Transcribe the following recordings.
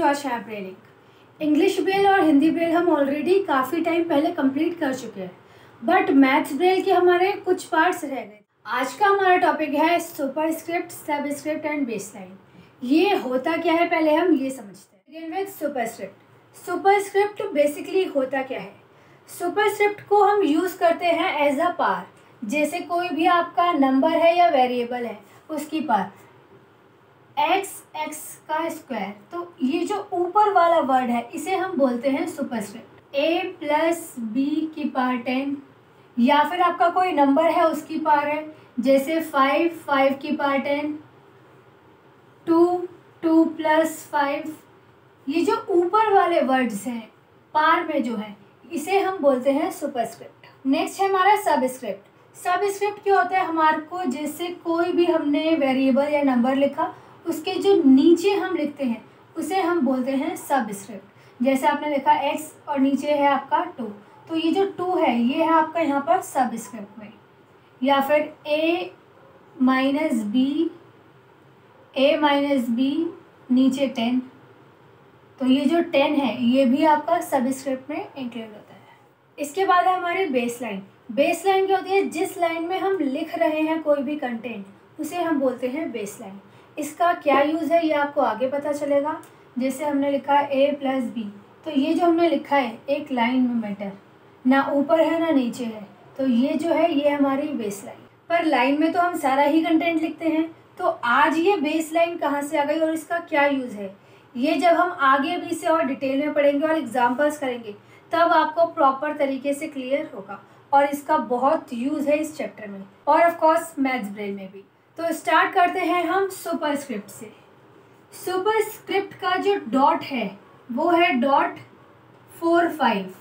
आशा brailing. English Braille और Hindi Braille हम already काफ़ी टाइम पहले कंप्लीट कर चुके हैं, बट मैथ्स ब्रेल के हमारे कुछ पार्ट्स रह गए। आज का हमारा टॉपिक है सुपरस्क्रिप्ट, सबस्क्रिप्ट एंड बेसलाइन। ये होता क्या है पहले हम ये समझते हैं। Begin with superscript. Superscript basically होता क्या है? सुपरस्क्रिप्ट को हम यूज़ करते हैं एज अ पार। जैसे कोई भी आपका नंबर है या वेरिएबल है, उसकी पार x का स्क्वायर, तो ये जो ऊपर वाला वर्ड है इसे हम बोलते हैं सुपरस्क्रिप्ट। a प्लस बी की पावर 10, या फिर आपका कोई नंबर है उसकी पावर है, जैसे 5 की पावर 10, 2 प्लस 5। ये जो ऊपर वाले वर्ड्स हैं पार में जो है, इसे हम बोलते हैं सुपरस्क्रिप्ट। नेक्स्ट है हमारा सबस्क्रिप्ट। सबस्क्रिप्ट क्या होता है? हमारे को जैसे कोई भी हमने वेरिएबल या नंबर लिखा, उसके जो नीचे हम लिखते हैं उसे हम बोलते हैं सबस्क्रिप्ट। जैसे आपने लिखा x और नीचे है आपका 2, तो ये जो 2 है ये है आपका यहाँ पर सबस्क्रिप्ट में। या फिर a माइनस बी नीचे 10, तो ये जो 10 है ये भी आपका सबस्क्रिप्ट में इंक्लूड होता है। इसके बाद है हमारी बेसलाइन। बेसलाइन क्या होती है? जिस लाइन में हम लिख रहे हैं कोई भी कंटेंट, उसे हम बोलते हैं बेसलाइन। इसका क्या यूज़ है ये आपको आगे पता चलेगा। जैसे हमने लिखा a प्लस बी, तो ये जो हमने लिखा है एक लाइन में मैटर, ना ऊपर है ना नीचे है, तो ये जो है ये हमारी बेसलाइन। पर लाइन में तो हम सारा ही कंटेंट लिखते हैं, तो आज ये बेसलाइन कहाँ से आ गई और इसका क्या यूज़ है, ये जब हम आगे भी इसे और डिटेल में पढ़ेंगे और एग्जाम्पल्स करेंगे तब आपको प्रॉपर तरीके से क्लियर होगा। और इसका बहुत यूज़ है इस चैप्टर में और ऑफ कोर्स मैथ्स ब्रेल में भी। तो स्टार्ट करते हैं हम सुपरस्क्रिप्ट से। सुपरस्क्रिप्ट का जो डॉट है वो है .45।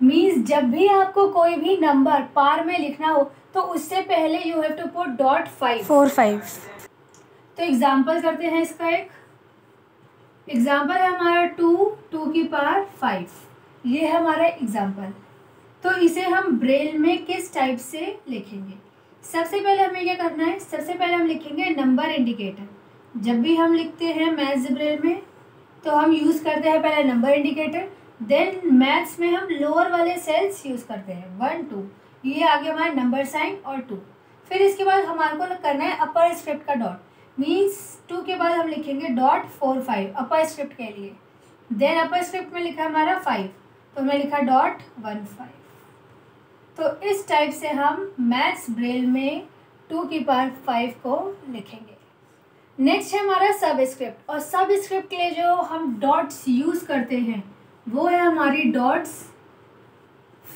मीन्स जब भी आपको कोई भी नंबर पार में लिखना हो तो उससे पहले यू हैव टू पुट .45। तो एग्जाम्पल करते हैं इसका। एक एग्जाम्पल है हमारा 2 की पावर 5, ये है हमारा एग्जाम्पल। तो इसे हम ब्रेल में किस टाइप से लिखेंगे? सबसे पहले हमें क्या करना है? सबसे पहले हम लिखेंगे नंबर इंडिकेटर। जब भी हम लिखते हैं मैथ्स ब्रेल में तो हम यूज़ करते हैं पहले नंबर इंडिकेटर, देन मैथ्स में हम लोअर वाले सेल्स यूज़ करते हैं 1 2, ये आगे हमारा नंबर साइन और 2। फिर इसके बाद हमारे को करना है अपर स्क्रिप्ट का डॉट, मीन्स 2 के बाद हम लिखेंगे .45 अपर स्क्रिप्ट के लिए। देन अपर स्क्रिप्ट में लिखा हमारा 5, तो हमने लिखा .15। तो इस टाइप से हम मैथ्स ब्रेल में 2 की पावर 5 को लिखेंगे। नेक्स्ट है हमारा सबस्क्रिप्ट, और सबस्क्रिप्ट के लिए जो हम डॉट्स यूज़ करते हैं वो है हमारी डॉट्स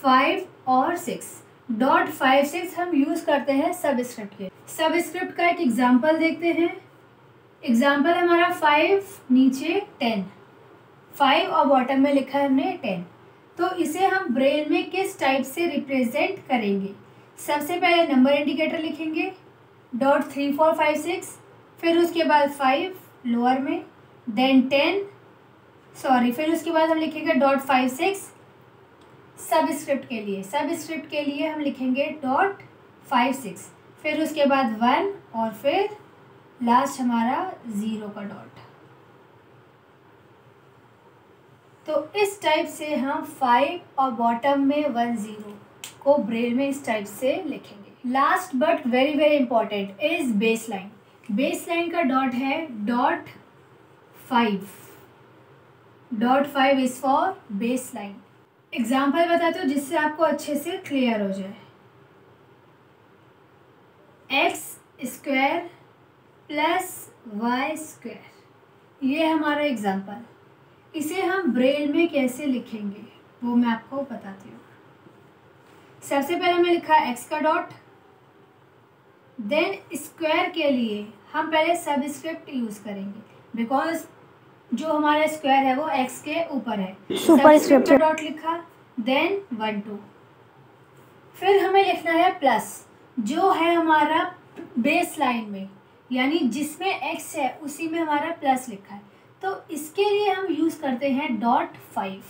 5 और 6। .5 6 हम यूज़ करते हैं सबस्क्रिप्ट के। सबस्क्रिप्ट का एक एग्जांपल देखते हैं। एग्जांपल है हमारा 5 नीचे 10, 5 और बॉटम में लिखा है हमने 10। तो इसे हम ब्रेल में किस टाइप से रिप्रेजेंट करेंगे? सबसे पहले नंबर इंडिकेटर लिखेंगे .3 4 5 6, फिर उसके बाद 5 लोअर में, देन 10 फिर उसके बाद हम लिखेंगे .5 6 सबस्क्रिप्ट के लिए। सबस्क्रिप्ट के लिए हम लिखेंगे .5 6, फिर उसके बाद 1 और फिर लास्ट हमारा 0 का डॉट। तो इस टाइप से हम 5 और बॉटम में 1 0 को ब्रेल में इस टाइप से लिखेंगे। Last but very very important is baseline. Baseline का डॉट है .5। .5 इज फॉर बेसलाइन। एग्जाम्पल बताते हो जिससे आपको अच्छे से क्लियर हो जाए। x² प्लस y², ये हमारा एग्जाम्पल। इसे हम ब्रेल में कैसे लिखेंगे वो मैं आपको बताती हूँ। सबसे पहले हमने लिखा x का डॉट, देन स्क्वायर के लिए हम पहले सबस्क्रिप्ट यूज़ करेंगे बिकॉज जो हमारा स्क्वायर है वो x के ऊपर है। सबस्क्रिप्ट का डॉट लिखा, देन 1 2, फिर हमें लिखना है प्लस जो है हमारा बेस लाइन में, यानी जिसमें x है उसी में हमारा प्लस लिखा है। तो इसके लिए हम यूज़ करते हैं .5।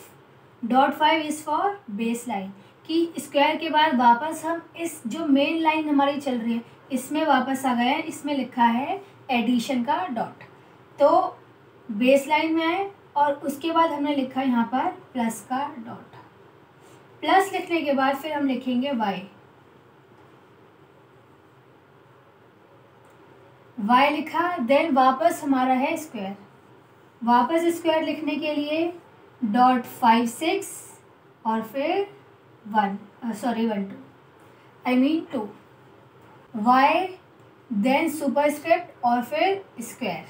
.5 इज़ फॉर बेस लाइन, कि स्क्वायर के बाद वापस हम इस जो मेन लाइन हमारी चल रही है इसमें वापस आ गए हैं, इसमें लिखा है एडिशन का डॉट। तो बेस लाइन में आए और उसके बाद हमने लिखा यहाँ पर प्लस का डॉट। प्लस लिखने के बाद फिर हम लिखेंगे y। y लिखा, देन वापस हमारा है स्क्वायर। वापस स्क्वायर लिखने के लिए डॉट 5 6 और फिर 2 y, देन सुपरस्क्रिप्ट और फिर स्क्वायर।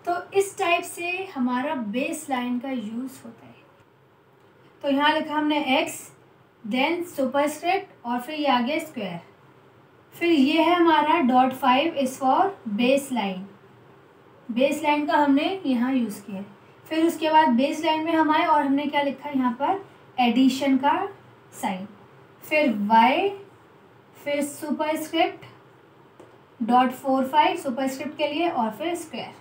तो इस टाइप से हमारा बेस लाइन का यूज़ होता है। तो यहाँ लिखा हमने x, देन सुपरस्क्रिप्ट और फिर ये आ गया स्क्वायर। फिर ये है हमारा dot 5 is for base line. Base line का हमने यहाँ यूज़ किया है। फिर उसके बाद बेस लाइन में हम आए और हमने क्या लिखा है यहाँ पर एडिशन का साइन। फिर y, फिर सुपरस्क्रिप्ट डॉट 4 5 सुपरस्क्रिप्ट के लिए और फिर स्क्वायर।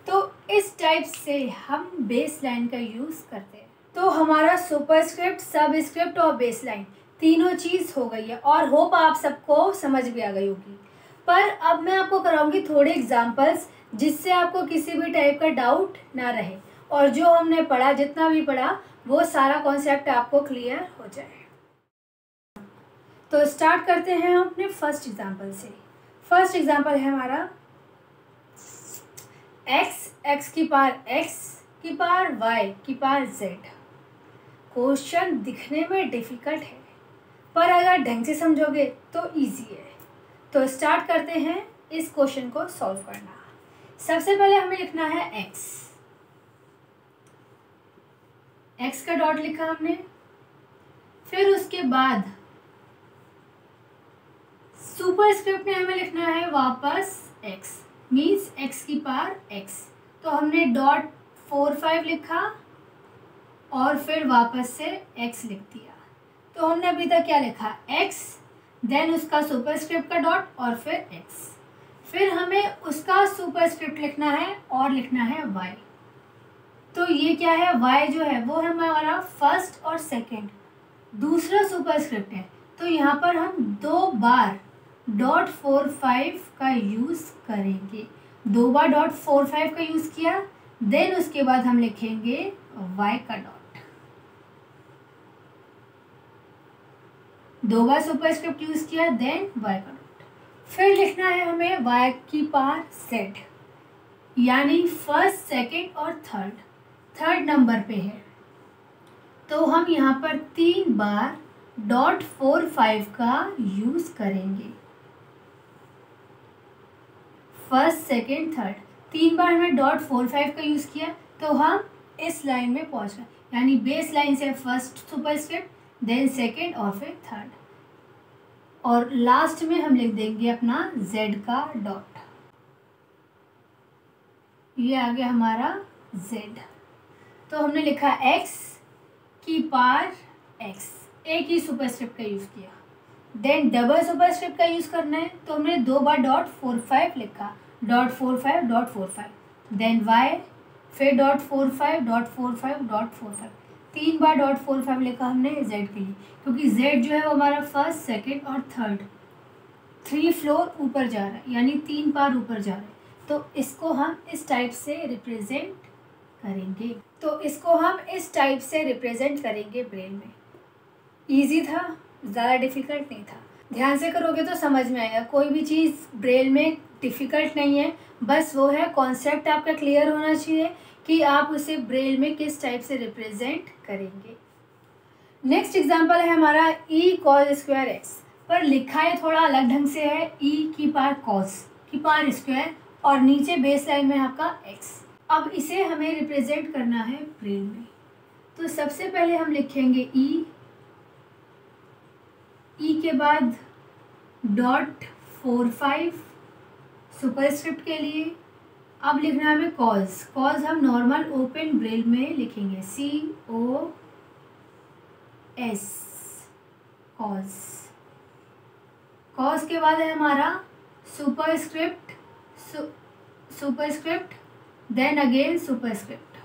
तो इस टाइप से हम बेस लाइन का यूज़ करते हैं। तो हमारा सुपरस्क्रिप्ट, सबस्क्रिप्ट और बेस लाइन तीनों चीज़ हो गई है और होप आप सबको समझ भी आ गई होगी। पर अब मैं आपको कराऊंगी थोड़े एग्जांपल्स जिससे आपको किसी भी टाइप का डाउट ना रहे और जो हमने पढ़ा, जितना भी पढ़ा, वो सारा कॉन्सेप्ट आपको क्लियर हो जाए। तो स्टार्ट करते हैं हम अपने फर्स्ट एग्जांपल से। फर्स्ट एग्जांपल है हमारा x की पावर x की पावर y की पावर z। क्वेश्चन दिखने में डिफ़िकल्ट है पर अगर ढंग से समझोगे तो इजी है। तो स्टार्ट करते हैं इस क्वेश्चन को सॉल्व करना। सबसे पहले हमें लिखना है x का डॉट लिखा हमने। फिर उसके बाद सुपरस्क्रिप्ट में हमें लिखना है वापस x, मीन्स x की पावर x। तो हमने डॉट 4 5 लिखा और फिर वापस से x लिख दिया। तो हमने अभी तक क्या लिखा x, देन उसका सुपरस्क्रिप्ट का डॉट और फिर x। फिर हमें उसका सुपरस्क्रिप्ट लिखना है और लिखना है y। तो ये क्या है, y जो है वो है हमारा फर्स्ट और सेकंड, दूसरा सुपरस्क्रिप्ट है। तो यहाँ पर हम 2 बार डॉट 4 5 का यूज़ करेंगे। 2 बार डॉट 4 5 का यूज़ किया, देन उसके बाद हम लिखेंगे y का डॉट। 2 बार सुपरस्क्रिप्ट यूज़ किया, देन y का डॉट। फिर लिखना है हमें y की पावर z, यानी फर्स्ट, सेकंड और थर्ड नंबर पे है। तो हम यहाँ पर 3 बार डॉट 4 5 का यूज़ करेंगे। फर्स्ट, सेकंड, थर्ड, 3 बार हमने डॉट 4 5 का यूज़ किया तो हम इस लाइन में पहुँच गए, यानी बेस लाइन से फर्स्ट सुपरस्क्रिप्ट, देन सेकंड और फिर थर्ड, और लास्ट में हम लिख देंगे अपना z का डॉट। ये आ गया हमारा z। तो हमने लिखा x की पावर x, एक ही सुपरस्क्रिप्ट का यूज़ किया। देन डबल सुपरस्क्रिप्ट का यूज़ करना है तो हमने 2 बार डॉट 4 5 लिखा, डॉट 4 5 डॉट 4 5, देन y, फिर डॉट 4 5 डॉट 4 5 डॉट 4 5, 3 बार डॉट 4 5 लिखा हमने z के लिए, क्योंकि z जो है वो हमारा फर्स्ट, सेकंड और थर्ड 3 फ्लोर ऊपर जा रहा है, यानी 3 बार ऊपर जा रहा है। तो इसको हम इस टाइप से रिप्रेजेंट करेंगे। ब्रेल में ईजी था, ज़्यादा डिफ़िकल्ट नहीं था। ध्यान से करोगे तो समझ में आएगा। कोई भी चीज़ ब्रेल में डिफ़िकल्ट नहीं है, बस वो है कॉन्सेप्ट आपका क्लियर होना चाहिए कि आप उसे ब्रेल में किस टाइप से रिप्रेजेंट करेंगे। नेक्स्ट एग्जांपल है हमारा e cos स्क्वायर x, पर लिखा है थोड़ा अलग ढंग से है, e की पावर cos की पावर स्क्वायर और नीचे बेस लाइन में आपका x। अब इसे हमें रिप्रेजेंट करना है ब्रेल में। तो सबसे पहले हम लिखेंगे e के बाद डॉट 4 5 सुपरस्क्रिप्ट के लिए। अब लिखना है हमें कॉज हम नॉर्मल ओपन ब्रेल में लिखेंगे COS कॉज के बाद है हमारा सुपरस्क्रिप्ट देन अगेन सुपरस्क्रिप्ट,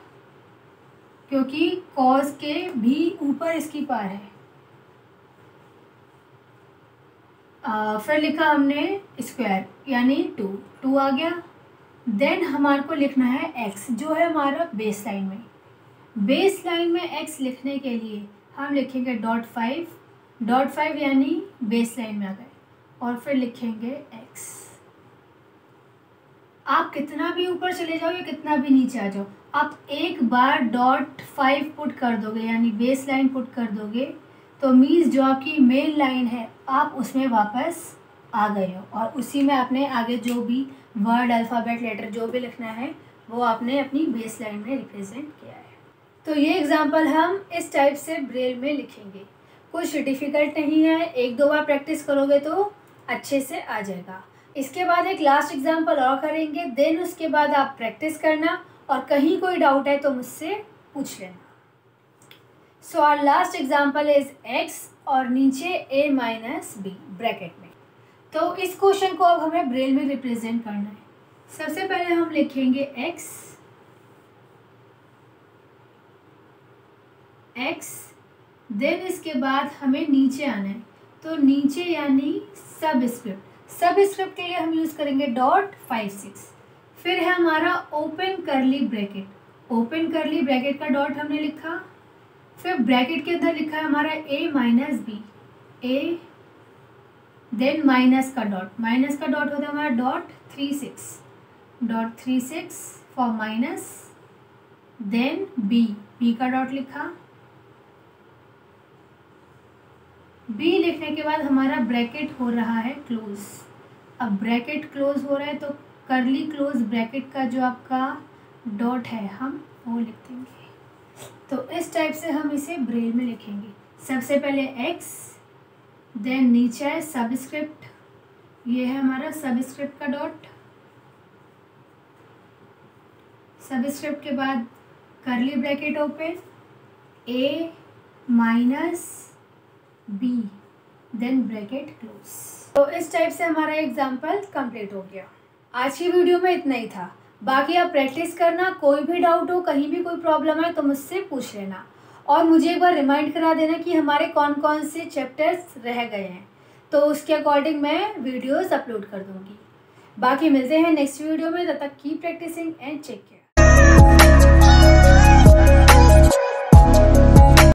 क्योंकि कॉज के भी ऊपर इसकी पावर है। फिर लिखा हमने स्क्वायर, यानी 2 आ गया, देन हमारे को लिखना है x जो है हमारा बेस लाइन में। बेस लाइन में x लिखने के लिए हम लिखेंगे .5 यानी बेस लाइन में आ गए, और फिर लिखेंगे x। आप कितना भी ऊपर चले जाओ या कितना भी नीचे आ जाओ, आप एक बार .5 पुट कर दोगे यानी बेस लाइन पुट कर दोगे तो मीन्स जो आपकी मेन लाइन है आप उसमें वापस आ गए हो, और उसी में आपने आगे जो भी वर्ड अल्फ़ाबेट लेटर जो भी लिखना है वो आपने अपनी बेस लाइन में रिप्रेजेंट किया है। तो ये एग्जांपल हम इस टाइप से ब्रेल में लिखेंगे। कुछ डिफ़िकल्ट नहीं है, एक दो बार प्रैक्टिस करोगे तो अच्छे से आ जाएगा। इसके बाद एक लास्ट एग्जांपल और करेंगे, देन उसके बाद आप प्रैक्टिस करना, और कहीं कोई डाउट है तो मुझसे पूछ लेना। So our last example is x और नीचे a माइनस b ब्रैकेट में। तो इस क्वेश्चन को अब हमें ब्रेल में रिप्रेजेंट करना है। सबसे पहले हम लिखेंगे x, देन इसके बाद हमें नीचे आना है, तो नीचे यानी सबस्क्रिप्ट के लिए हम यूज़ करेंगे .56। फिर है हमारा ओपन करली ब्रैकेट का डॉट हमने लिखा, फिर ब्रैकेट के अंदर लिखा है हमारा a minus b, then minus का डॉट होता है हमारा .36 फॉर माइनस, देन b का डॉट लिखा। b लिखने के बाद हमारा ब्रैकेट हो रहा है क्लोज। अब ब्रैकेट क्लोज हो रहा है तो करली क्लोज ब्रैकेट का जो आपका डॉट है हम वो लिख देंगे। तो इस टाइप से हम इसे ब्रेल में लिखेंगे। सबसे पहले x, देन नीचे है सबस्क्रिप्ट, ये है हमारा सबस्क्रिप्ट का डॉट, सबस्क्रिप्ट के बाद curly bracket open, a minus b, then bracket close. तो इस टाइप से हमारा एग्जाम्पल कंप्लीट हो गया। आज की वीडियो में इतना ही था, बाकी आप प्रैक्टिस करना। कोई भी डाउट हो, कहीं भी कोई प्रॉब्लम है तो मुझसे पूछ लेना, और मुझे एक बार रिमाइंड करा देना कि हमारे कौन कौन से चैप्टर्स रह गए हैं, तो उसके अकॉर्डिंग मैं वीडियोस अपलोड कर दूँगी। बाकी मिलते हैं नेक्स्ट वीडियो में, तब तक keep practising and take care.